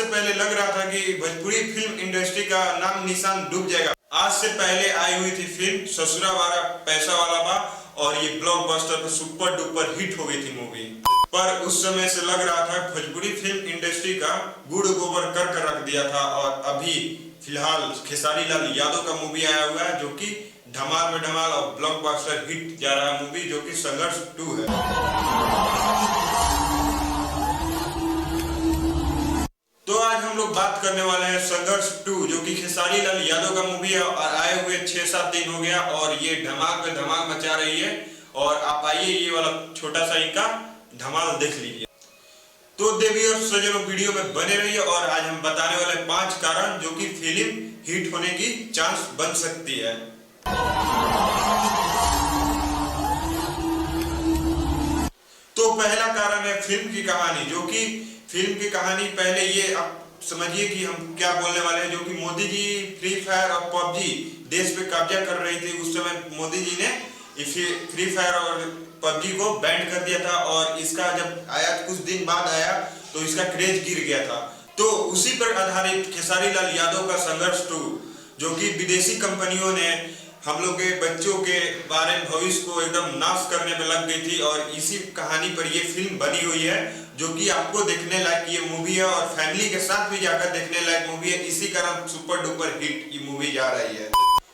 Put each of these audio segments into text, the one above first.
पहले लग रहा था कि भोजपुरी फिल्म इंडस्ट्री का नाम निशान डूब जाएगा। आज से पहले आई हुई थी फिल्म ससुरा वाला पैसा वाला बा और ये ब्लॉकबस्टर पे सुपर डुपर हिट हो गई थी मूवी। पर उस समय से लग रहा था भोजपुरी फिल्म इंडस्ट्री का गुड़ गोबर कर कर रख दिया था। और अभी फिलहाल खेसारी लाल यादव का मूवी आया हुआ है जो कि धमाल में धमाल और ब्लॉकबस्टर हिट जा रहा है मूवी, जो कि संघर्ष 2 है। तो आज हम लोग बात करने वाले हैं संघर्ष 2, जो कि खेसारी लाल यादव का मूवी है और आए हुए 6-7 दिन हो गया और ये धमाल पे धमाल मचा रही है। और आप आइए ये वाला छोटा सा इनका धमाल देख लीजिए। तो देवी और सज्जनों, वीडियो में बने रहिए और आज हम बताने वाले 5 कारण जो कि फिल्म हिट होने की चांस बन सकती है। तो पहला कारण है फिल्म की कहानी, जो कि फिल्म की कहानी पहले ये आप समझिए कि हम क्या बोलने वाले हैं। जो कि मोदी जी फ्री फायर और पबजी देश पे कब्जा कर रही थी, उस समय मोदी जी ने फ्री फायर और पबजी को बैन कर दिया था और इसका जब आया कुछ दिन बाद आया तो इसका क्रेज गिर गया था। तो उसी पर आधारित खेसारी लाल यादव का संघर्ष 2, जो कि विदेशी कंपनियों ने हम लोग के बच्चों के बारे में भविष्य को एकदम नाश करने में लग गई थी और इसी कहानी पर ये फिल्म बनी हुई है, जो कि आपको देखने लायक ये मूवी है और फैमिली के साथ भी जाकर देखने लायक मूवी है। इसी कारण सुपर डुपर हिट ये मूवी जा रही है।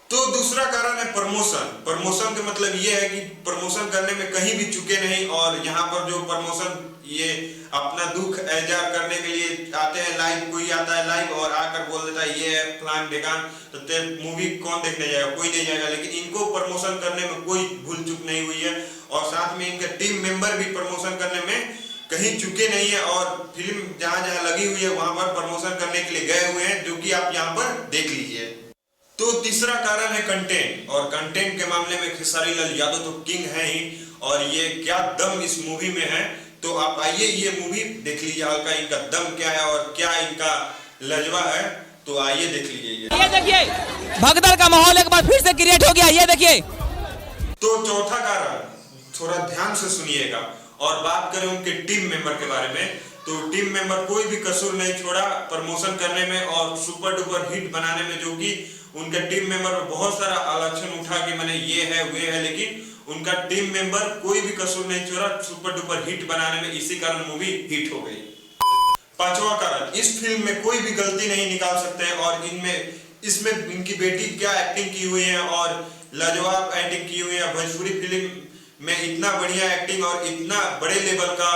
तो दूसरा कारण है प्रमोशन। प्रमोशन का मतलब ये है कि प्रमोशन करने में कहीं भी चुके नहीं और यहाँ पर जो प्रमोशन ये अपना दुख एजार करने के लिए आते हैं। लाइव कोई आता है लाइव और आकर बोल देता है ये है फलान ढिकान, तो मूवी कौन देखने जाएगा, कोई नहीं जाएगा। लेकिन इनको प्रमोशन करने में कोई भूल चूक नहीं हुई है और साथ में इनके टीम मेंबर भी प्रमोशन करने में कहीं चुके नहीं है और फिल्म जहाँ जहाँ लगी हुई है वहां पर प्रमोशन करने के लिए गए हुए हैं, जो कि आप यहाँ पर देख लीजिए। तो तीसरा कारण है कंटेंट, और कंटेंट के मामले में खेसारी लाल यादव तो किंग है ही और ये क्या दम इस मूवी में है। तो आप आइए ये मूवी देख लीजिए, हल्का इनका दम क्या है और क्या इनका लजवा है। तो आइए देख लीजिए। ये देखिए भगदड़ का माहौल एक बार फिर से क्रिएट हो गया, ये देखिए। तो चौथा कारण थोड़ा ध्यान से सुनिएगा और बात करें उनके टीम मेंबर के बारे में। तो टीम मेंबर कोई भी कसूर नहीं छोड़ा प्रमोशन करने में और सुपर डुपर हिट बनाने में, जो कि उनके टीम मेंबर बहुत सारा आलोचना उठा कि मैंने ये है वे है, लेकिन उनका टीम मेंबर कोई भी कसूर नहीं छोड़ा सुपर डुपर हिट बनाने में। इसी कारण मूवी हिट हो गई। पांचवा कारण, इस फिल्म में कोई भी गलती नहीं निकाल सकते और इसमें इनकी बेटी क्या एक्टिंग की हुई है और लाजवाब एक्टिंग की हुई है। भोजपुरी फिल्म में इतना बढ़िया एक्टिंग और इतना बड़े लेवल का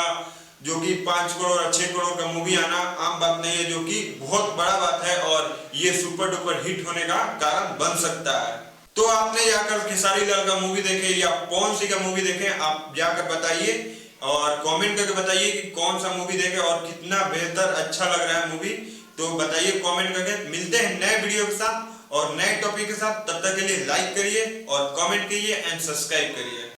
जो कि 5 करोड़ और 6 करोड़ का मूवी आना आम बात नहीं है, जो कि बहुत बड़ा बात है और ये सुपर डुपर हिट होने का कारण बन सकता है। तो आपने जाकर खेसारी लाल का मूवी देखे या कौन सी का मूवी देखे, आप जाकर बताइए और कमेंट करके बताइए कि कौन सा मूवी देखे और कितना बेहतर अच्छा लग रहा है मूवी। तो बताइए कमेंट करके। मिलते हैं नए वीडियो के साथ और नए टॉपिक के साथ। तब तक के लिए लाइक करिए और कमेंट करिए एंड सब्सक्राइब करिए।